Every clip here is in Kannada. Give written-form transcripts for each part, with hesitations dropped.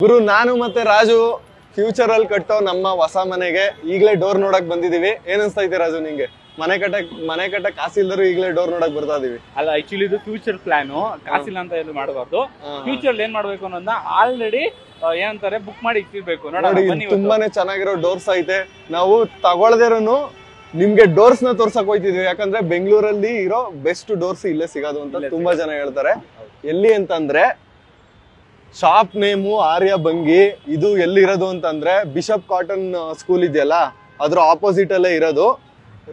ಗುರು ನಾನು ಮತ್ತೆ ರಾಜು ಫ್ಯೂಚರ್ ಅಲ್ಲಿ ಕಟ್ಟೋ ನಮ್ಮ ಹೊಸ ಮನೆಗೆ ಈಗಲೇ ಡೋರ್ ನೋಡಕ್ ಬಂದಿದೀವಿ. ಏನ್ ಅನ್ಸ್ತೈತೆ ರಾಜು ನಿಂಗೆ? ಮನೆ ಕಟ್ಟಕ್ ಕಾಸಿಲ್ದರು ಈಗಲೇ ಡೋರ್ ನೋಡಕ್ ಬರ್ತಾ ಇದೀವಿ. ಅಲ್ಲ, ಆಕ್ಚುಲಿ ಇದು ಫ್ಯೂಚರ್ ಪ್ಲಾನ್. ಕಾಸಿಲ್ಲ ಅಂತ ಏನು ಮಾಡಬಾರ್ದು. ಫ್ಯೂಚರ್ ಏನ್ ಮಾಡ್ಬೇಕು ಅನ್ನೋದನ್ನ ಆಲ್ರೆಡಿ ಏನಂತಾರೆ ಬುಕ್ ಮಾಡಿ ಇಟ್ಟಿರ್ಬೇಕು. ನೋಡಿ ತುಂಬಾನೇ ಚೆನ್ನಾಗಿರೋ ಡೋರ್ಸ್ ಐತೆ. ನಾವು ತಗೊಳ್ದೇರೂ ನಿಮ್ಗೆ ಡೋರ್ಸ್ ನ ತೋರ್ಸಕ್ ಹೋಯ್ತಿದ್ವಿ, ಯಾಕಂದ್ರೆ ಬೆಂಗಳೂರಲ್ಲಿ ಇರೋ ಬೆಸ್ಟ್ ಡೋರ್ಸ್ ಇಲ್ಲೇ ಸಿಗೋದು ಅಂತ ತುಂಬಾ ಜನ ಹೇಳ್ತಾರೆ. ಎಲ್ಲಿ ಅಂತಂದ್ರೆ ಶಾಪ್ ನೇಮು ಆರ್ಯ ಬಂಗಿ. ಇದು ಎಲ್ಲಿರೋದು ಅಂತಂದ್ರೆ ಬಿಷಪ್ ಕಾಟನ್ ಸ್ಕೂಲ್ ಇದೆಯಲ್ಲ ಅದ್ರ ಆಪೋಸಿಟ್ ಅಲ್ಲೇ ಇರೋದು.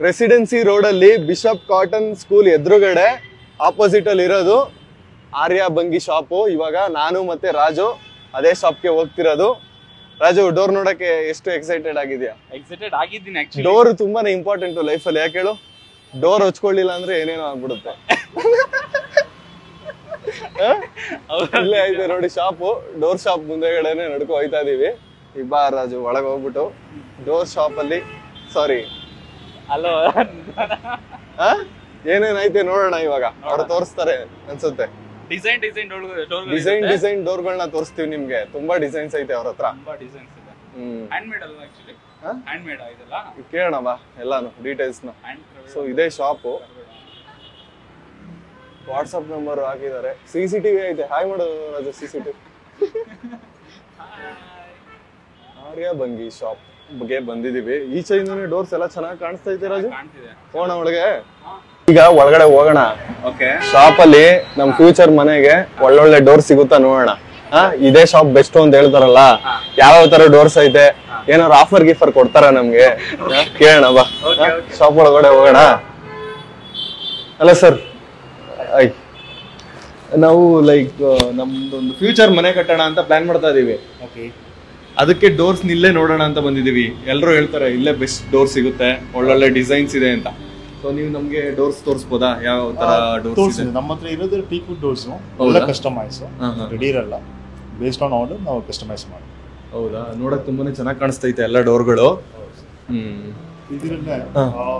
ರೆಸಿಡೆನ್ಸಿ ರೋಡ್ ಅಲ್ಲಿ ಬಿಷಪ್ ಕಾಟನ್ ಸ್ಕೂಲ್ ಎದುರುಗಡೆ ಆಪೋಸಿಟ್ ಅಲ್ಲಿ ಇರೋದು ಆರ್ಯ ಬಂಗಿ ಶಾಪು. ಇವಾಗ ನಾನು ಮತ್ತೆ ರಾಜು ಅದೇ ಶಾಪ್ಗೆ ಹೋಗ್ತಿರೋದು. ರಾಜು, ಡೋರ್ ನೋಡಕ್ಕೆ ಎಷ್ಟು ಎಕ್ಸೈಟೆಡ್ ಆಗಿದ್ಯಾ? ಎಕ್ಸೈಟೆಡ್ ಆಗಿದ್ದೀನಿ. ಡೋರ್ ತುಂಬಾನೇ ಇಂಪಾರ್ಟೆಂಟ್ ಲೈಫ್ ಅಲ್ಲಿ. ಯಾಕೆ ಹೇಳು? ಡೋರ್ ಹಚ್ಕೊಳ್ಳಿಲ್ಲ ಅಂದ್ರೆ ಏನೇನೋ ಆಗ್ಬಿಡುತ್ತೆ. ಇಲ್ಲೇ ಐತೆ ನೋಡಿ ಶಾಪು. ಡೋರ್ ಶಾಪ್ ಮುಂದೆಗಡೆನೆ ನಡ್ಕೊ ಹೋಯ್ತಾ ಇದೀವಿ. ಈಗ ಬಾ ರಾಜು, ಒಳಗೆ ಹೋಗ್ಬಿಟ್ಟು ಡೋರ್ ಶಾಪ್ ಅಲ್ಲಿ ಸಾರಿ ಅಲೋ ಏನೇನೈತೆ ನೋಡೋಣ. ಇವಾಗ ಅವ್ರು ತೋರಿಸ್ತಾರೆ ಅನ್ಸುತ್ತೆ. ಡಿಸೈನ್ ಡೋರ್ಗಳನ್ನ ತೋರಿಸ್ತೀವಿ ನಿಮ್ಗೆ. ತುಂಬಾ ಡಿಸೈನ್ಸ್ ಐತೆ ಅವ್ರ ಹತ್ರ. ಕೇಳೋಣ ಬಾ ಎಲ್ಲಾನು ಡೀಟೇಲ್ಸ್ ನ. ಸೊ ಇದೇ ಶಾಪು. ವಾಟ್ಸ್ಆಪ್ ನಂಬರ್ ಹಾಕಿದ್ದಾರೆ. CCTV ಐತೆ. ಹಾಯ್ ಮಾಡೋದು ರಾಜು. CCTV ಆರ್ಯ ಬಂಗಿ ಶಾಪ್ ಬಗ್ಗೆ ಬಂದಿದೀವಿ. ಈಚೆಯಿಂದನೇ ಡೋರ್ಸ್ ಎಲ್ಲ ಚೆನ್ನಾಗಿ ಕಾಣಿಸ್ತಾ ಐತೆ ರಾಜು. ಹೋಗೋಣ ಒಳಗೆ. ಈಗ ಒಳಗಡೆ ಹೋಗೋಣ. ಶಾಪ್ ಅಲ್ಲಿ ನಮ್ ಫ್ಯೂಚರ್ ಮನೆಗೆ ಒಳ್ಳೊಳ್ಳೆ ಡೋರ್ ಸಿಗುತ್ತಾ ನೋಡೋಣ. ಇದೇ ಶಾಪ್ ಬೆಸ್ಟ್ ಅಂತ ಹೇಳ್ತಾರಲ್ಲ, ಯಾವ ತರ ಡೋರ್ಸ್ ಐತೆ, ಏನಾದ್ರು ಆಫರ್ ಗಿಫರ್ ಕೊಡ್ತಾರ ನಮ್ಗೆ? ಕೇಳೋಣ ಬಾ. ಶಾಪ್ ಒಳಗಡೆ ಹೋಗೋಣ. ಅಲ್ಲ ಸರ್, ನಾವು ಲೈಕ್ ನಮ್ದೊಂದು ಫ್ಯೂಚರ್ ಮನೆ ಕಟ್ಟೋಣ ಅಂತ ಪ್ಲಾನ್ ಮಾಡ್ತಾ ಇದೀವಿ. ಅದಕ್ಕೆ ಡೋರ್ಸ್ ಇಲ್ಲೇ ನೋಡೋಣ ಅಂತ ಬಂದಿದೀವಿ. ಎಲ್ಲರೂ ಹೇಳ್ತಾರೆ ಇಲ್ಲೇ ಬೆಸ್ಟ್ ಡೋರ್ ಸಿಗುತ್ತೆ, ಒಳ್ಳೊಳ್ಳೆ ಡಿಸೈನ್ಸ್ ಇದೆ ಅಂತ. ಸೊ ನೀವು ನಮ್ಗೆ ಡೋರ್ಸ್ ತೋರಿಸಬಹುದಾ? ಯಾವ ತರ ಡೋರ್ಸ್ ಇದೆ? ನಮ್ಮ ಹತ್ರ ಇರೋದು ಟೀಕ್ವುಡ್ ಡೋರ್ಸ್, ಎಲ್ಲ ಕಸ್ಟಮೈಸ್, ರೆಡಿ ಇರಲ್ಲ. ಬೇಸ್ಡ್ ಆನ್ ಆರ್ಡರ್ ನಾವು ಕಸ್ಟಮೈಸ್ ಮಾಡಿ. ಹೌದಾ? ನೋಡಕ್ ತುಂಬಾನೇ ಚೆನ್ನಾಗಿ ಕಾಣಿಸ್ತೈತೆ ಎಲ್ಲ ಡೋರ್ಗಳು. ಇದರಲ್ಲೇ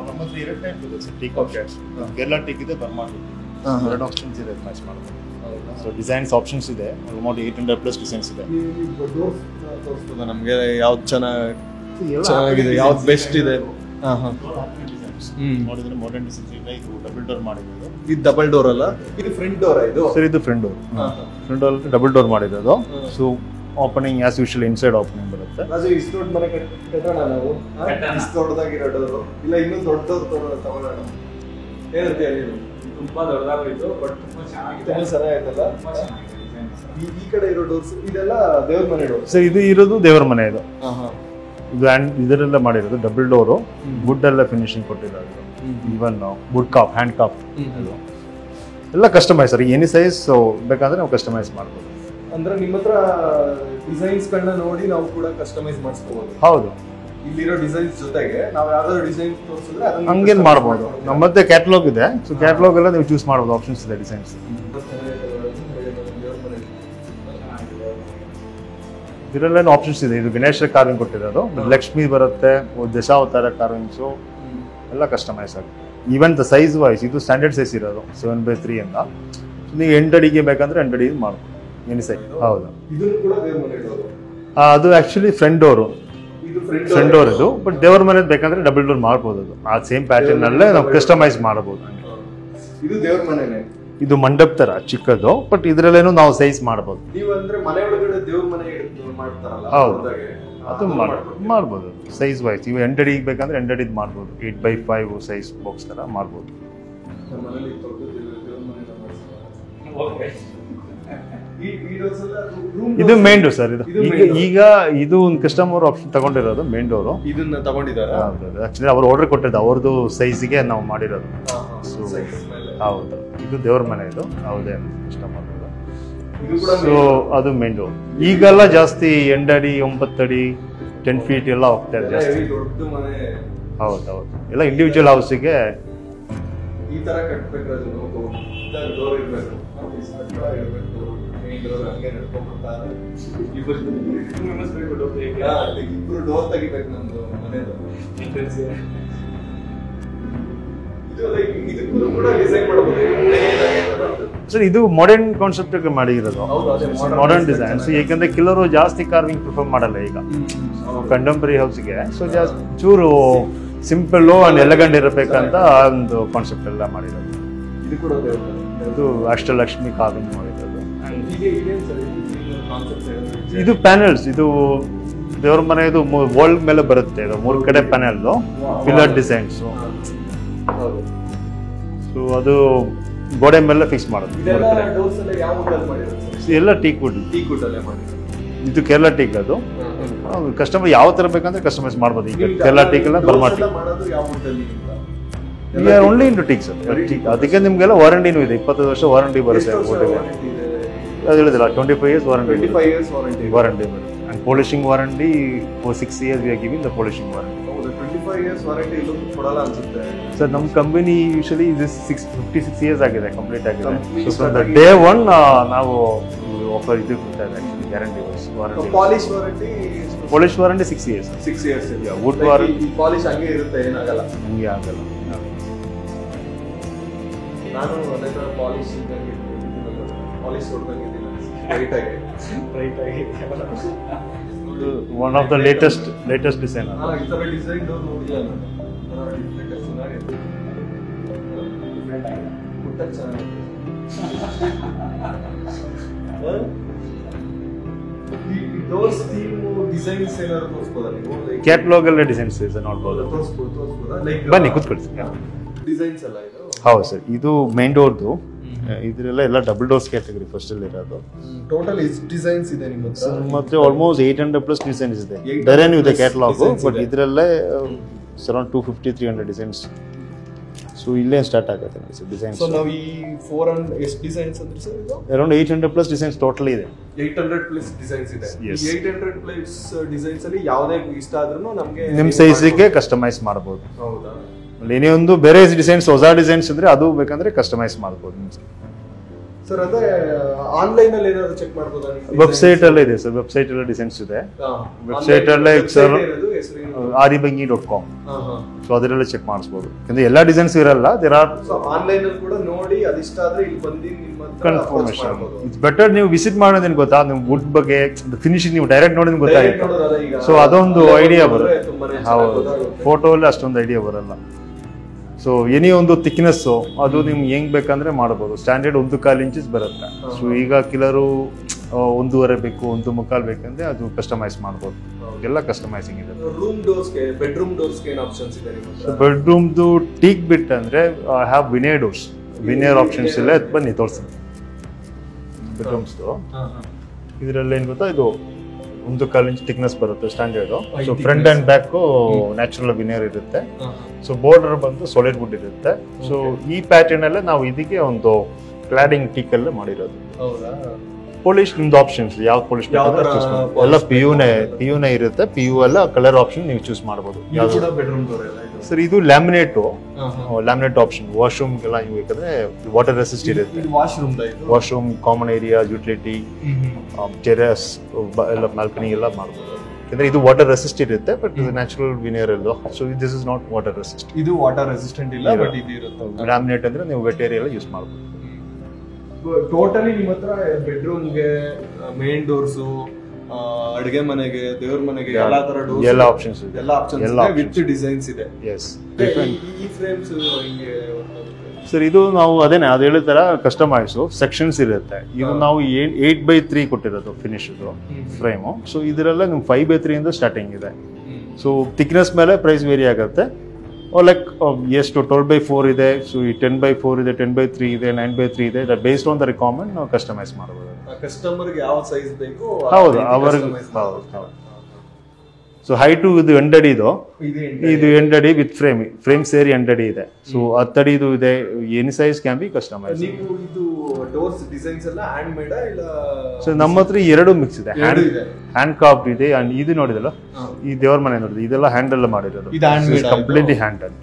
ನಮ್ಮ ಹತ್ರ ಎರಡು ಟೈಪ್ ಇದೆ ಸರ್. ಟೀಕ್ ಆಪ್ಷನ್ಸ್ ಎಲ್ಲ ಟೀಕ್ ಇದೆ, ಬರ್ಮಾಡ್ ಎರಡು ಆಪ್ಷನ್ಸ್ ಇದೆ ಮ್ಯಾಚ್ ಮಾಡಬಹುದು. ಸೊ ಡಿಸೈನ್ಸ್ ಆಪ್ಷನ್ಸ್ ಇದೆ. ಆಲ್ಮೋಸ್ಟ್ 800+ ಡಿಸೈನ್ಸ್ ಇದೆ. ನಮ್ಗೆ ಯಾವ್ದು ಚೆನ್ನಾಗಿದೆ, ಯಾವ್ದು ಬೆಸ್ಟ್ ಇದೆ? ನೋಡಿದ್ರೆ ಮಾಡರ್ನ್ ಡಿಸೈನ್ಸ್ ಇದೆ. ಇದು ಡಬಲ್ ಡೋರ್ ಮಾಡಿರೋದು. ಇದು ಡಬಲ್ ಡೋರ್ ಅಲ್ಲ, ಇದು ಫ್ರಂಟ್ ಡೋರ್. ಇದು ಸರ್, ಇದು front door. Front door double door ಮಾಡಿರೋದು. So opening as usual inside opening ಬರುತ್ತೆ. ರಾಜು, ಇಷ್ಟು ದೊಡ್ಡ ಮನೆ ಕಟ್ಟೋಣ ನಾವು. ಇಷ್ಟು ದೊಡ್ಡದಾಗಿರೋ ಡೋರು ಇಲ್ಲ, ಇನ್ನೂ ದೊಡ್ಡ ಡೋರ್ ತಗೊಳ್ಳೋಣ. ಏನಂತೀಯ ನೀನು? ತುಂಬಾ ದೊಡ್ಡದಾಗಿತ್ತು, ಬಟ್ ತುಂಬಾ ಚೆನ್ನಾಗಿದೆ. ಚೆನ್ನಾಗಿತ್ತಲ್ಲ ಈ ಕಡೆ ಇರೋ ಡೋರ್ಸ್. ಇದೆಲ್ಲ ದೇವ್ರ ಮನೆ ಡೋರ್. ಸರ್, ಇದು ಇರೋದು ದೇವರ ಮನೆ. ಇದು ಇದು ಇದರೆಲ್ಲ ಮಾಡಿರೋದು ಡಬಲ್ ಡೋರು. ವುಡ್ ಎಲ್ಲ ಫಿನಿಶಿಂಗ್ ಕೊಟ್ಟಿರೋದು. ಈವನ್ ವುಡ್ ಕಾಪ್, ಹ್ಯಾಂಡ್ ಕಾಪ್ ಎಲ್ಲ ಕಸ್ಟಮೈಸ್. ಸರ್, ಎನಿ ಸೈಜ್ ಬೇಕಾದ್ರೆ ನಾವು ಕಸ್ಟಮೈಸ್ ಮಾಡ್ಬೋದು. ಅಂದ್ರೆ ನಿಮ್ಮ ಹತ್ರ ಡಿಸೈನ್ಸ್ ಗಳನ್ನ ನೋಡಿ ನಾವು ಕೂಡ ಕಸ್ಟಮೈಸ್ ಮಾಡಿಸ್ಕೋಬಹುದು. ಹೌದು, ಇಲ್ಲಿರೋ ಡಿಸೈನ್ಸ್ ಜೊತೆಗೆ ನಾವು ಯಾವ್ದಾದ್ರು ಡಿಸೈನ್ಸ್ ತೋರಿಸಿದ್ರೆ ಹಂಗೇನ್ ಮಾಡ್ಬೋದು. ನಮ್ಮ ಹತ್ರ ಕ್ಯಾಟಲಾಗ್ ಇದೆ. ಸೊ ಕ್ಯಾಟಲಾಗ್ ಎಲ್ಲ ನೀವು ಚೂಸ್ ಮಾಡ್ಬೋದು. ಆಪ್ಷನ್ಸ್ ಇದೆ, ಡಿಸೈನ್ಸ್. ಇದರಲ್ಲೇನು ಆಪ್ಷನ್ಸ್ ಇದೆ. ಇದು ಗಣೇಶ ಕಾರ್ವಿಂಗ್ ಕೊಟ್ಟಿರೋದು. ಲಕ್ಷ್ಮಿ ಬರುತ್ತೆ, ದಶಾವತಾರ ಕಾರ್ವಿಂಗ್ಸು ಎಲ್ಲ ಕಸ್ಟಮೈಸ್ ಆಗುತ್ತೆ. ಈವನ್ ದ ಸೈಜ್ ವೈಸ್ ಇದು ಸ್ಟ್ಯಾಂಡರ್ಡ್ ಸೈಜ್ ಇರೋದು 7x3 ಅಂತ. ನೀವು 8 ಅಡಿಗೆ ಬೇಕಂದ್ರೆ 8 ಅಡಿ ಮಾಡ್ಬೋದು, ಎನಿ ಸೈಜ್. ಹೌದು, ಅದು actually front door. Front door ಇದು. ಬಟ್ ದೇವರ ಮನೆದು ಬೇಕಂದ್ರೆ ಡಬಲ್ ಡೋರ್ ಮಾಡ್ಬೋದು. ಅದು ಆ ಸೇಮ್ ಪ್ಯಾಟರ್ನ್ ಅಲ್ಲೇ ನಾವು ಕಸ್ಟಮೈಸ್ ಮಾಡಬಹುದು. ಇದು ದೇವರ ಮನೆನೇ. ಇದು ಮಂಡಪ ತರ ಚಿಕ್ಕದು, ಬಟ್ ಇದ್ರಲ್ಲೇನು ನಾವು ಸೈಜ್ ಮಾಡಬಹುದು. ನೀವು ಅಂದ್ರೆ ಮನೆ ಒಳಗಡೆ ದೇವರ ಮನೆ ಮಾಡ್ತಾರಲ್ಲ, ಹೌದು, ಅದು ಮಾಡ್ಬೋದು. ಸೈಜ್ ವೈಸ್ ಇವು 8 ಅಡಿಗೆ ಬೇಕಂದ್ರೆ 8 ಅಡಿದ್ ಮಾಡ್ಬೋದು. 8x5 ಸೈಜ್ ಬಾಕ್ಸ್ ತರ ಮಾಡ್ಬೋದು. ಇದು ಮೇನ್ ಡೋರ್ ಸರ್. ಇದು ಈಗ ಇದು ಒಂದು ಕಸ್ಟಮರ್ ಆಪ್ಷನ್ ತಗೊಂಡಿರೋದು ಮೇನ್ ಡೋರು. ಇದನ್ನ ತಗೊಂಡಿದ್ದಾರೆ. ಆಕ್ಚುಲಿ ಅವ್ರು ಆರ್ಡರ್ ಕೊಟ್ಟಿದ್ದು ಅವ್ರದ್ದು ಸೈಜ್ಗೆ ನಾವು ಮಾಡಿರೋದು. ಹೌದು, ಇದು ದೇವ್ರ ಮನೆ. ಇದು ಹೌದೇ ಕಸ್ಟಮರ್. ಸೊ ಅದು ಮೇನ್ ಡೋರ್. ಈಗೆಲ್ಲ ಜಾಸ್ತಿ 8 ಅಡಿ 9 ಅಡಿ 10 ಫೀಟ್ ಎಲ್ಲ ಹೋಗ್ತಾ ಇದೆ ಜಾಸ್ತಿ. ಹೌದೌದು, ಎಲ್ಲ ಇಂಡಿವಿಜುವಲ್ ಹೌಸಿಗೆ ಈ ತರ ಕಟ್ಟಬೇಕು. ಡೋರ್ ಇರಬೇಕು. ಇಬ್ರು ಡೋರ್ ತೆಗಿಬೇಕು ನಮ್ದು ಮನೆದು. ಇದಕ್ಕೂ ಕೂಡ ಡಿಸೈನ್ ಮಾಡಬಹುದು. ಸರ್ ಇದು ಮಾಡರ್ನ್ ಕಾನ್ಸೆಪ್ಟ್ ಮಾಡಿರೋದು, ಮಾಡರ್ನ್ ಡಿಸೈನ್ಸ್. ಯಾಕಂದ್ರೆ ಕೆಲವರು ಜಾಸ್ತಿ ಕಾರ್ವಿಂಗ್ ಪ್ರಿಫರ್ ಮಾಡಲ್ಲ ಈಗ ಕಂಟೆಂಪರರಿ ಹೌಸ್ಗೆ. ಸೊ ಜಾಸ್ತಿ ಚೂರು ಸಿಂಪಲ್ ಅಂಡ್ ಎಲೆಗಂಟ್ ಇರಬೇಕಂತ ಒಂದು ಕಾನ್ಸೆಪ್ಟ್ ಎಲ್ಲ ಮಾಡಿರೋದು. ಇದು ಅಷ್ಟಲಕ್ಷ್ಮಿ ಕಾರ್ವಿಂಗ್ ಮಾಡಿರೋದು. ಇದು ಪ್ಯಾನಲ್ಸ್, ಇದು ದೇವ್ರ ಮನೆಯದು ವಾಲ್ ಮೇಲೆ ಬರುತ್ತೆ. ಇದು 3 ಕಡೆ ಪ್ಯಾನೆಲ್ ಪಿಲ್ಲರ್ ಡಿಸೈನ್ಸ್. ಸೊ ಅದು ಗೋಡೆ ಮೇಲೆ ಫಿಕ್ಸ್ ಮಾಡೋದು. ಎಲ್ಲ ಟೀಕ್ ವುಡ್. ಇದು ಕೇರಳ ಟೀಕ್. ಅದು ಕಸ್ಟಮರ್ ಯಾವ ತರ ಬೇಕಂದ್ರೆ ಕಸ್ಟಮೈಸ್ ಮಾಡ್ಬೋದು. ಈಗ ಕೇರಳ ಟೀಕ್ ಎಲ್ಲ Burma teak. We are only into teak sir. ಅದಕ್ಕೆ ನಿಮ್ಗೆಲ್ಲ ವಾರಂಟಿನೂ ಇದೆ, 25 ವರ್ಷ ವಾರಂಟಿ ಬರುತ್ತೆ. ಅದು ಹೇಳಿದಿಲ್ಲ 25 years ವಾರಂಟಿ ಬರುತ್ತೆ. And polishing warranty for 6 years we are giving the polishing warranty. 25 years warranty ಇಲ್ಲೂ ಕೊಡಲ್ಲ ಅನ್ಸುತ್ತೆ ಸರ್. ನಮ್ಮ ಕಂಪನಿ ಯೂಶಲಿ ಇದು 56 years ಆಗಿದೆ, ಕಂಪ್ಲೀಟ್ ಆಗಿದೆ. ಸೊ ಫ್ರಮ್ ದ ಡೇ 1 ನಾವು ಆಫರ್ ಇದು ಕೊಡ್ತಾ ಇದೆ actually, guarantee warranty. Polish warranty 6 years. 6 years ಇದೆ. ವುಡ್ ವಾರಂಟಿ ಪಾಲಿಶ್ ಹಂಗೆ ಇರುತ್ತೆ, ಏನಾಗಲ್ಲ. ಹಂಗೆ ಆಗಲ್ಲ. ನಾನು ಅದೇ ತರ ಪಾಲಿಶ್ ಹೊಡೆದಂಗಿದ್ದೀನಿ ರೈಟ್ ಆಗಿ. One of the latest design. ಈ ತರ ಡಿಸೈನ್ ಡೋರ್ ನೋಡಿಲ್ಲ ನಾನು. ಡಿಫ್ರೆಂಟ್ ಚೆನ್ನಾಗಿದೆ. ಮುಟ್ಟಕ್ಕೆ ಚೆನ್ನಾಗಿದೆ. ಈ ಡೋರ್ಸ್ ಥೀಮ್ ಡಿಸೈನ್ಸ್ ಏನಾದ್ರು ತೋರಿಸ್ಬೋದಾ ನೀವು? ಕ್ಯಾಟಲಾಗ್ ಎಲ್ಲ ಡಿಸೈನ್ಸ್ ಇದೆ, ನೋಡ್ಬೋದು. ತೋರಿಸ್ಬೋದಾ? ಲೈಕ್ ಬನ್ನಿ ಕೂತ್ಕೊಳ್ಳಿ. ಡಿಸೈನ್ಸ್ ಎಲ್ಲ ಇದು. ಹೌದು ಸರ್. ಇದು ಮೇನ್ ಡೋರ್ದು. ಇದರೆಲ್ಲ ಡಬಲ್ ಡೋರ್ಸ್ ಕ್ಯಾಟಗರಿ ಫಸ್ಟ್ ಅಲ್ಲಿ ಇರೋದು. ಟೋಟಲ್ ಎಷ್ಟು ಡಿಸೈನ್ಸ್ ಇದೆ ನಿಮ್ಮ ಹತ್ರ? ಮತ್ತೆ ಆಲ್ಮೋಸ್ಟ್ 800+ ಡಿಸೈನ್ಸ್ ಇದೆ. ಬೇರೆನೂ ಇದೆ ಕ್ಯಾಟಲಾಗ್, ಬಟ್ ಇದರಲ್ಲೇ ಅರೌಂಡ್ 250-300 ಡಿಸೈನ್ಸ್. ಸೊ ಇಲ್ಲೇ ಸ್ಟಾರ್ಟ್ ಆಗುತ್ತೆ ಡಿಸೈನ್ಸ್. ಸೊ ನಾವು ಈ 400 ಎಷ್ಟು ಡಿಸೈನ್ಸ್ ಅಂದ್ರೆ ಸರ್ ಇದು? ಅರೌಂಡ್ 800+ ಡಿಸೈನ್ಸ್ ಟೋಟಲ್ ಇದೆ. 800+ ಡಿಸೈನ್ಸ್ ಇದೆ. Yes. 800+ ಡಿಸೈನ್ಸ್ ಅಲ್ಲಿ ಯಾವುದೇ ಇಷ್ಟ ಆದ್ರೂ ನಮಗೆ ನಿಮ್ಮ ಸೈಜ್ಗೆ ಕಸ್ಟಮೈಸ್ ಮಾಡಬಹುದು. ಹೌದಾ? ಏನೇ ಒಂದು ಬೇರೆ ಡಿಸೈನ್ಸ್, ಹೊಸ ಡಿಸೈನ್ಸ್ ಇದ್ರೆ ಅದು ಬೇಕಂದ್ರೆ ಕಸ್ಟಮೈಸ್ ಮಾಡಬಹುದು. ಸರ್ ಅದೇ ಆನ್ಲೈನ್ ಅಲ್ಲಿ ಏನಾದ್ರು ಚೆಕ್ ಮಾಡಬಹುದಾ? ವೆಬ್ಸೈಟ್ ಅಲ್ಲೇ ಇದೆ ಸರ್. ವೆಬ್ಸೈಟ್ ಎಲ್ಲ ಡಿಸೈನ್ಸ್ ಇದೆ. ವೆಬ್ಸೈಟ್ ಅಲ್ಲೇ ಸರ್ aribangi.com. ಸೊ ಅದರಲ್ಲೇ ಚೆಕ್ ಮಾಡಿಸಬಹುದು. ಯಾಕಂದ್ರೆ ಎಲ್ಲಾ ಡಿಸೈನ್ಸ್ ಇರಲ್ಲ. ದೇರ್ ಆರ್ ಆನ್ಲೈನ್ ಅಲ್ಲಿ ಕೂಡ ನೋಡಿ ಅದಿಷ್ಟ ಆದ್ರೆ ಇಲ್ಲಿ ಬಂದು ನಿಮ್ಮ ಹತ್ರ ಕನ್ಫರ್ಮೇಷನ್. ಇಟ್ಸ್ ಬೆಟರ್ ನೀವು ವಿಸಿಟ್ ಮಾಡೋದೇನು ಗೊತ್ತಾ, ನೀವು ವುಡ್ ಬಗ್ಗೆ ಫಿನಿಶಿಂಗ್ ನೀವು ಡೈರೆಕ್ಟ್ ನೋಡಿದ್ರೆ ಗೊತ್ತಾಗುತ್ತೆ. ಸೊ ಅದೊಂದು ಐಡಿಯಾ ಬರುತ್ತೆ. ಹೌದು, ಫೋಟೋ ಅಲ್ಲಿ ಅಷ್ಟೊಂದು ಐಡಿಯಾ ಬರಲ್ಲ. ಸೊ ಎನಿ ಒಂದು ಥಿಕ್ನೆಸ್ ಅದು ನಿಮ್ಗೆ ಹೆಂಗ್ ಬೇಕಂದ್ರೆ ಮಾಡಬಹುದು. ಸ್ಟ್ಯಾಂಡರ್ಡ್ 1.25 ಇಂಚಸ್ ಬರುತ್ತೆ. ಸೊ ಈಗ ಕೆಲವರು 1.5 ಬೇಕು, 1.25 ಬೇಕಂದ್ರೆ ಅದು ಕಸ್ಟಮೈಸ್ ಮಾಡಬಹುದು. ಎಲ್ಲ ಕಸ್ಟಮೈಸಿಂಗ್ ಇದೆ. ರೂಮ್ ಡೋರ್ಸ್ಗೆ, ಬೆಡ್ರೂಮ್ ಡೋರ್ಸ್ಗೆ ಏನು ಆಪ್ಷನ್ಸ್ ಇದೆ ನಿಮ್ಮ ಹತ್ರ? ಬೆಡ್ರೂಮ್ದು ಟೀಕ್ ಬಿಟ್ ಅಂದ್ರೆ I have veneer doors. Veneer options ಇಲ್ಲ. ಬನ್ನಿ ತೋರಿಸ್ತೀನಿ ಬೆಡ್ರೂಮ್ಸ್ದು. ಇದರಲ್ಲಿ ಏನು ಗೊತ್ತಾ, ಇದು 1.25 ಇಂಚ್ ಥಿಕ್ನೆಸ್ ಬರುತ್ತೆ standard. So front and back natural veneer ಇರುತ್ತೆ. ಸೊ ಬೋರ್ಡರ್ ಬಂದು ಸಾಲಿಡ್ ವುಡ್ ಇರುತ್ತೆ. ಸೊ ಈ ಪ್ಯಾಟರ್ನ್ ಅಲ್ಲೇ ನಾವು ಇದಕ್ಕೆ ಒಂದು ಕ್ಲಾಡಿಂಗ್ ಟೀಕ್ ಅಲ್ಲೇ ಮಾಡಿರೋದು. ಪಾಲಿಶ್ ನಿಮ್ದು ಆಪ್ಷನ್ಸ್ ಯಾವ ಪಾಲಿಶ್ ಎಲ್ಲ ಪಿಯುನೇ ಇರುತ್ತೆ. PU ಎಲ್ಲ ಕಲರ್ ಆಪ್ಷನ್ ನೀವು ಚೂಸ್ ಮಾಡಬಹುದು. ಸರ್ ಇದು ಲ್ಯಾಮಿನೇಟ್ ಆಪ್ಷನ್. ವಾಶ್ರೂಮ್ಗೆಲ್ಲ ನೀವು ಬೇಕಂದ್ರೆ ವಾಟರ್ ರೆಸಿಸ್ಟ್ ಇರುತ್ತೆ. Washroom, common area, utility, terrace ಎಲ್ಲ ಬಾಲ್ಕನಿ ಎಲ್ಲ ಮಾಡಬಹುದು. ಯಾಕಂದ್ರೆ ಇದು ವಾಟರ್ ರೆಸಿಸ್ಟ್ ಇರುತ್ತೆ, ಬಟ್ ಇದು ನ್ಯಾಚುರಲ್ ವಿನಿಯರ್ ಅಲ್ಲ. So this is not water resist. ಇದು ವಾಟರ್ ರೆಸಿಸ್ಟೆಂಟ್ ಇಲ್ಲ, ಬಟ್ ಇದು ಇರುತ್ತೆ. ಲ್ಯಾಮಿನೇಟ್ ಅಂದ್ರೆ ನೀವು ವೆಟ್ ಏರಿಯಾ ಎಲ್ಲ ಯೂಸ್ ಮಾಡಬಹುದು. ಟೋಟಲಿ ನಿಮ್ಮ ಹತ್ರ ಬೆಡ್ರೂಮ್ಗೆ, ಮೇನ್ ಡೋರ್ಸ್, ಅಡುಗೆ ಮನೆಗೆ, ದೇವ್ರ ಮನೆಗೆ ಎಲ್ಲಾ ತರ ಡೋರ್ಸ್, ಎಲ್ಲ ಆಪ್ಷನ್ಸ್ ಇದೆ. ಎಲ್ಲ ಆಪ್ಷನ್ಸ್ ಇದೆ ವಿತ್ ಡಿಸೈನ್ಸ್ ಇದೆ. ಎಸ್. ಈ ಫ್ರೇಮ್ಸ್ ಹಿಂಗೆ ಸರ್ ಇದು ನಾವು ಅದೇನೆ ಅದು ಹೇಳಿದ ಕಸ್ಟಮೈಸ್ ಸೆಕ್ಷನ್ಸ್ ಇರುತ್ತೆ. ಇದು ನಾವು 8x3 ಕೊಟ್ಟಿರೋದು ಫಿನಿಶ್ ಫ್ರೇಮು. ಸೊ ಇದರಲ್ಲೇ ನಿಮ್ಗೆ 5x3 ಇಂದ ಸ್ಟಾರ್ಟಿಂಗ್ ಇದೆ. ಸೊ ಥಿಕ್ನೆಸ್ ಮೇಲೆ ಪ್ರೈಸ್ ವೇರಿ ಆಗುತ್ತೆ. ಲೈಕ್ ಎಷ್ಟು 12x4 ಇದೆ, ಸೊ ಈ 10x4 ಇದೆ, 10x3 ಇದೆ, 9x3 ಇದೆ. That based on the requirement ನಾವು ಕಸ್ಟಮೈಸ್ ಮಾಡಬಹುದು. ಕಸ್ಟಮರ್ಗೆ ಯಾವ ಸೈಜ್ ಬೇಕು ಹೌದು ಅವ್ರಿಗೆ. ಹೌದು. ಸೊ ಹೈಟು ಇದು 8 ಅಡಿ ಇದು 8 ಅಡಿ ವಿತ್ ಫ್ರೇಮ್ ಸೇರಿ 8 ಅಡಿ ಇದೆ. ಸೊ 10 ಅಡಿದು ಇದೆ. Any size can be customise. ನೀವು ಇದು ಡೋರ್ಸ್ ಡಿಸೈನ್ಸ್ ಎಲ್ಲ ಹ್ಯಾಂಡ್ ಮೇಡ್ ಇಲ್ಲ? ಸೊ ನಮ್ಮ ಹತ್ರ 2 ಮಿಕ್ಸ್ ಇದೆ. ಹ್ಯಾಂಡ್ ಕಾರ್ವ್ಡ್ ಇದೆ. ಅಂಡ್ ಇದು ನೋಡಿದಲ್ಲ, ಈ ದೇವರ ಮನೆ ನೋಡಿದ್ರೆ ಇದೆಲ್ಲ ಹ್ಯಾಂಡ್ ಎಲ್ಲ ಮಾಡಿರೋದು. ಕಂಪ್ಲೀಟ್ಲಿ ಹ್ಯಾಂಡ್ ಅಲ್ಲಿ.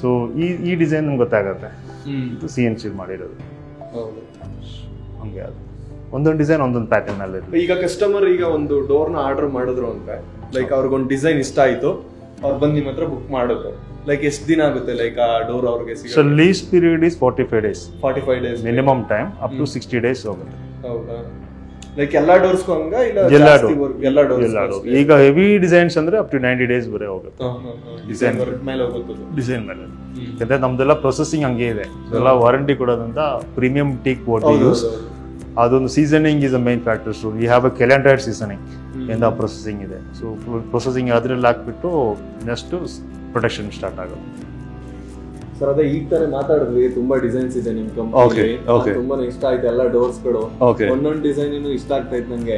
ಸೊ ಈ ಡಿಸೈನ್ ನಮ್ಗೆ ಗೊತ್ತಾಗುತ್ತೆ. ಇದು CNC ಮಾಡಿರೋದು. ಹಂಗೆ ಅದು ಒಂದೊಂದು ಡಿಸೈನ್ ಒಂದೊಂದು ಪ್ಯಾಟರ್ನ್ ಅಲ್ಲಿ. ಈಗ ಕಸ್ಟಮರ್ ಈಗ ಒಂದು ಡೋರ್ ನ ಆರ್ಡರ್ ಮಾಡಿದ್ರು ಅಂದ್ರೆ, ಲೈಕ್ ಅವ್ರಿಗೊಂದು ಡಿಸೈನ್ ಇಷ್ಟ ಆಯ್ತು, ಅವ್ರು ಬಂದು ನಿಮ್ಮ ಹತ್ರ ಬುಕ್ ಮಾಡಿದ್ರು, ಲೈಕ್ ಎಷ್ಟು ದಿನ ಆಗುತ್ತೆ ಲೈಕ್ ಆ ಡೋರ್ ಅವ್ರಿಗೆ so lease period is 45 days. 45 days minimum time up to 60 days ಹೋಗುತ್ತೆ. ಹೌದಾ? ಲೈಕ್ ಎಲ್ಲಾ ಡೋರ್ಸ್ಗೂ ಹಂಗ ಇಲ್ಲ ಎಲ್ಲ ಎಲ್ಲಾ ಡೋರ್ಸ್? ಈಗ ಹೆವಿ ಡಿಸೈನ್ಸ್ ಅಂದ್ರೆ ಅಪ್ ಟು 90 days ವರೆ ಹೋಗುತ್ತೆ. ಡಿಸೈನ್ ಮೇಲೆ ಹೋಗುತ್ತೆ, ಡಿಸೈನ್ ಮೇಲೆ. ಯಾಕಂದ್ರೆ ನಮ್ದೆಲ್ಲ ಪ್ರೊಸೆಸಿಂಗ್ ಹಂಗೆ ಇದೆ, ಎಲ್ಲ ವಾರಂಟಿ ಕೊಡೋದ್ರಿಂದ ಪ್ರೀಮಿಯಂ ಟೀಕ್ ವುಡ್ ಯೂಸ್. ಅದೊಂದು seasoning is a main factor. So we have a calendar seasoning ಇಂದ ಪ್ರೊಸೆಸಿಂಗ್ ಇದೆ. ಸೊ ಪ್ರೊಸೆಸಿಂಗ್ ಅದ್ರಲ್ಲಿ ಹಾಕ್ಬಿಟ್ಟು ನೆಕ್ಸ್ಟ್ ಪ್ರೊಡಕ್ಷನ್ ಸ್ಟಾರ್ಟ್ ಆಗುತ್ತೆ. ಸರ್ ಅದೇ ಈಗ ತಾನೇ ಮಾತಾಡಿದ್ವಿ, ತುಂಬಾ ಡಿಸೈನ್ಸ್ ಇದೆ ನಿಮ್ ಕಂಪನಿ, ತುಂಬಾನೇ ಇಷ್ಟ ಆಯ್ತು ಎಲ್ಲ ಡೋರ್ಸ್ ಗಳು. ಒಂದೊಂದ್ ಡಿಸೈನ್ ಇಷ್ಟ ಆಗ್ತಾ ಇತ್ತು ನಂಗೆ,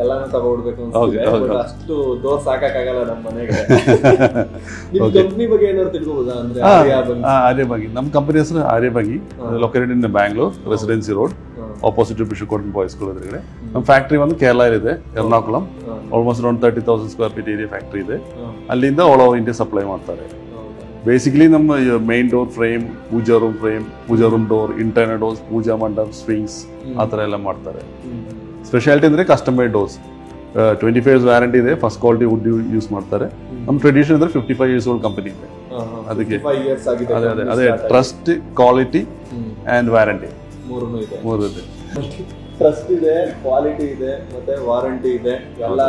ಎಲ್ಲಾನು ತಗೊಡ್ಬೇಕು ಅನ್ಸುತ್ತೆ. ಅಷ್ಟು ಡೋರ್ ಸಾಕಾಗಲ್ಲ ನಮ್ಮ ಮನೆಗೆ. ನಿಮ್ ಕಂಪನಿ ಬಗ್ಗೆ ಏನಾದ್ರು ತಿಳ್ಕೊಬೋದಾ? ಅಂದ್ರೆ ಆರ್ಯಭಾಗಿ, ನಮ್ಮ ಕಂಪನಿ ಹೆಸರು Aryabhagi, located in Bangalore, Residency Road, opposite to Bishop Cotton boys school ಎದುರುಗಡೆ. ನಮ್ಮ ಫ್ಯಾಕ್ಟ್ರಿ ಒಂದು ಕೇರಳ ಇದೆ, Ernakulam. Almost around 30,000 square feet area factory ಇದೆ. ಅಲ್ಲಿಂದ ಆಲ್ ಓವರ್ ಇಂಡಿಯಾ ಸಪ್ಲೈ ಮಾಡ್ತಾರೆ. ಬೇಸಿಕಲಿ ನಮ್ಮ main door frame, pooja room door, internal doors, pooja mandap, swings ಆ ಥರ ಎಲ್ಲ ಮಾಡ್ತಾರೆ. ಸ್ಪೆಷಾಲಿಟಿ ಅಂದರೆ ಕಸ್ಟಮೈಡ್ ಡೋರ್ಸ್. 25 years ವ್ಯಾರಂಟಿ ಇದೆ, ಫಸ್ಟ್ ಕ್ವಾಲಿಟಿ ವುಡ್ ಯೂಸ್ ಮಾಡ್ತಾರೆ. ನಮ್ಮ ಟ್ರೆಡಿಷನ್ ಅಂದರೆ 55 years ಓಲ್ಡ್ ಕಂಪನಿ ಇದೆ. ಅದಕ್ಕೆ ಅದೇ ಟ್ರಸ್ಟ್, ಕ್ವಾಲಿಟಿ ಆ್ಯಂಡ್ ವ್ಯಾರಂಟಿ ಮೂರು ಇದೆ. ಟ್ರಸ್ಟ್ ಇದೆ, ಕ್ವಾಲಿಟಿ ಇದೆ, ಮತ್ತೆ ವಾರಂಟಿ ಇದೆ. ಎಲ್ಲ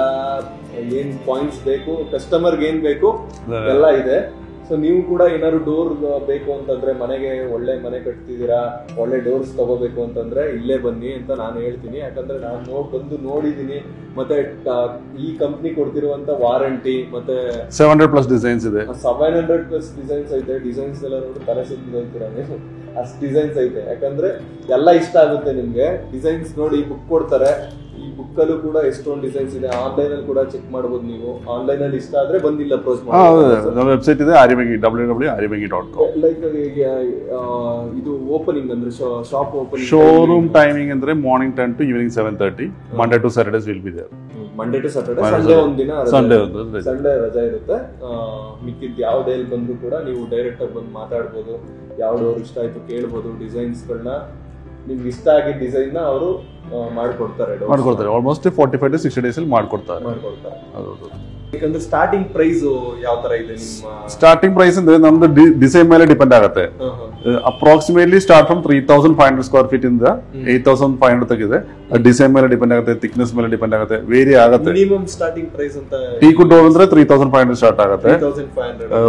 ಏನ್ ಪಾಯಿಂಟ್ಸ್ ಬೇಕು, ಕಸ್ಟಮರ್ಗೆ ಏನ್ ಬೇಕು ಎಲ್ಲ ಇದೆ. ಸೊ ನೀವು ಕೂಡ ಏನಾದ್ರು ಡೋರ್ ಬೇಕು ಅಂತಂದ್ರೆ, ಮನೆಗೆ ಒಳ್ಳೆ ಮನೆ ಕಟ್ತಿದ್ದೀರಾ, ಒಳ್ಳೆ ಡೋರ್ಸ್ ತಗೋಬೇಕು ಅಂತಂದ್ರೆ ಇಲ್ಲೇ ಬನ್ನಿ ಅಂತ ನಾನು ಹೇಳ್ತೀನಿ. ಯಾಕಂದ್ರೆ ನಾನು ಬಂದು ನೋಡಿದೀನಿ. ಮತ್ತೆ ಈ ಕಂಪ್ನಿ ಕೊಡ್ತಿರುವಂತ ವಾರಂಟಿ ಮತ್ತೆ 700+ ಡಿಸೈನ್ಸ್ ಇದೆ. 700+ ಡಿಸೈನ್ಸ್ ಐತೆ. ಡಿಸೈನ್ಸ್ ಎಲ್ಲ ನೋಡಿ ತಲೆ ಸುತ್ತಿ ಹೋಗ್ತೀರಾ ನೀವು, ಅಷ್ಟು ಡಿಸೈನ್ಸ್ ಐತೆ. ಯಾಕಂದ್ರೆ ಎಲ್ಲ ಇಷ್ಟ ಆಗುತ್ತೆ ನಿಮ್ಗೆ. ಡಿಸೈನ್ಸ್ ನೋಡಿ ಬುಕ್ ಕೊಡ್ತಾರೆ. ಈ ಬುಕ್ ಅಲ್ಲೂ ಕೂಡ ಎಷ್ಟೊಂದು ಡಿಸೈನ್ಸ್ ಇದೆ. ಆನ್ಲೈನ್ ಅಲ್ಲಿ ಕೂಡ ಚೆಕ್ ಮಾಡಬಹುದು ನೀವು. ಆನ್ಲೈನ್ ಅಲ್ಲಿ ಇಷ್ಟ ಆದ್ರೆ ಬಂದಿಲ್ಲ ಅಪ್ರೋಚ್ ಮಾಡಿ. ನಮ್ಮ ವೆಬ್ಸೈಟ್ ಇದೆ ಆರ್ಯಭಾಗಿ, www.aryabaಗಿ.com. ಲೈಕ್ ಇದು ಓಪನಿಂಗ್ ಅಂದ್ರೆ ಶಾಪ್ ಓಪನಿಂಗ್, ಶೋರೂಮ್ ಟೈಮಿಂಗ್ ಅಂದ್ರೆ morning 10 to evening 7:30. Monday to Saturdays will be there. Monday to Saturday, Sunday ಒಂದಿನ ಸಂಡೇ ರಜಾ ಇರುತ್ತೆ. ಮಿಕ್ಕಿದ್ ಯಾವ ಡೇ ಬಂದ್ರು ಕೂಡ ನೀವು ಡೈರೆಕ್ಟ್ ಆಗಿ ಬಂದು ಮಾತಾಡ್ಬೋದು. ಯಾವ ಡೋರ್ ಇಷ್ಟ ಆಯ್ತು ಕೇಳ್ಬೋದು. ಡಿಸೈನ್ಸ್ ಗಳನ್ನ ನಿಮ್ಗೆ ಇಷ್ಟ ಆಗಿದ್ದ ಡಿಸೈನ್ ನ ಅವರು ಮಾಡ್ಕೊಡ್ತಾರೆ. ಆಲ್ಮೋಸ್ಟ್ 45 to 60 days ಅಲ್ಲಿ ಮಾಡ್ಕೊಡ್ತಾರೆ. ಯಾಕಂದ್ರೆ ಸ್ಟಾರ್ಟಿಂಗ್ ಪ್ರೈಸ್ ಯಾವ ತರ ಇದೆ ನಿಮ್ಮ? ಸ್ಟಾರ್ಟಿಂಗ್ ಪ್ರೈಸ್ ಅಂದ್ರೆ ನಮ್ದು ಡಿಸೈನ್ ಮೇಲೆ ಡಿಪೆಂಡ್ ಆಗುತ್ತೆ. Approximately start from 3,500 square feet ಇಂದ 8,500 ತಗಿದೆ. ಡಿಸೈನ್ ಮೇಲೆ ಡಿಪೆಂಡ್ ಆಗುತ್ತೆ, ಥಿಕ್ನೆಸ್ ಮೇಲೆ ಡಿಪೆಂಡ್ ಆಗುತ್ತೆ, ವೇರಿ ಆಗುತ್ತೆ. ಮಿನಿಮಮ್ ಸ್ಟಾರ್ಟಿಂಗ್ ಪ್ರೈಸ್ ಅಂತ ಟೀಕ್ ಡೋರ್ ಅಂದ್ರೆ 3,500 ಸ್ಟಾರ್ಟ್ ಆಗುತ್ತೆ.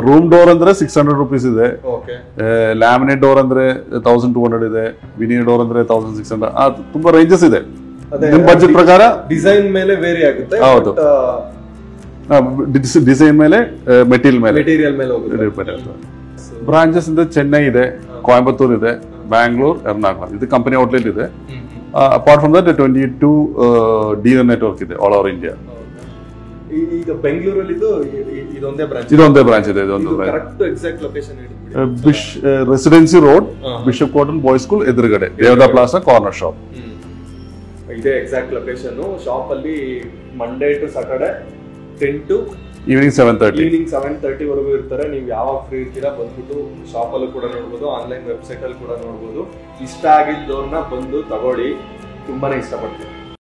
ರೂಮ್ ಡೋರ್ ಅಂದ್ರೆ 600 rupees ಇದೆ. ಲ್ಯಾಮಿನೇಟ್ ಡೋರ್ ಅಂದ್ರೆ 1,200 ಇದೆ. ವಿನಿಯರ್ ಡೋರ್ ಅಂದ್ರೆ 1,600. ತುಂಬಾ ರೇಂಜಸ್ ಇದೆ. ನಿಮ್ ಬಜೆಟ್ ಪ್ರಕಾರ ಡಿಸೈನ್ ಮೇಲೆ ವೇರಿ ಆಗುತ್ತೆ. ಹೌದು, ಡಿಸೈನ್ ಮೇಲೆ, ಮೆಟೀರಿಯಲ್ ಮೇಲೆ ಬ್ರಾಂಚಸ್ ಇದೆ. ಚೆನ್ನೈ ಇದೆ, ಕೊಯಂಬತ್ತೂರ್ ಇದೆ, ಬ್ಯಾಂಗ್ಳೂರ್, ಎರ್ನಾಕುಲಂ. ಇದು ಕಂಪನಿ ಔಟ್ಲೆಟ್ ಇದೆ. Apart from that 22 dealer network ಇದೆ ಆಲ್ ಓವರ್ ಇಂಡಿಯಾ. ಈಗ ಬೆಂಗಳೂರಲ್ಲಿ ಇದೊಂದೇ ಬ್ರಾಂಚ್ ಇದೆ. ಕರೆಕ್ಟ್ ಎಕ್ಸಾಕ್ಟ್ ಲೊಕೇಶನ್ ಹೇಳಿ. Residency Road, Bishop Cotton boys school ಎದುರುಗಡೆ, ದೇವದಾ ಪ್ಲಾಜಾ ಕಾರ್ನರ್ ಶಾಪ್ ಇದೆ. Exact location. ಶಾಪ್ ಅಲ್ಲಿ Monday to Saturday 10 to evening 7:30 ವರೆಗೂ ಇರ್ತಾರೆ. ನೀವು ಯಾವಾಗ ಫ್ರೀ ಇರ್ತೀರಾ ಬಂದ್ಬಿಟ್ಟು ಶಾಪ್ ಅಲ್ಲೂ ಕೂಡ ನೋಡ್ಬೋದು, ಆನ್ಲೈನ್ ವೆಬ್ಸೈಟ್ ಅಲ್ಲಿ ಕೂಡ ನೋಡ್ಬೋದು. ಇಷ್ಟ ಆಗಿದ್ದವ್ರನ್ನ ಬಂದು ತಗೊಳ್ಳಿ, ತುಂಬಾನೇ ಇಷ್ಟಪಡ್ತೀನಿ.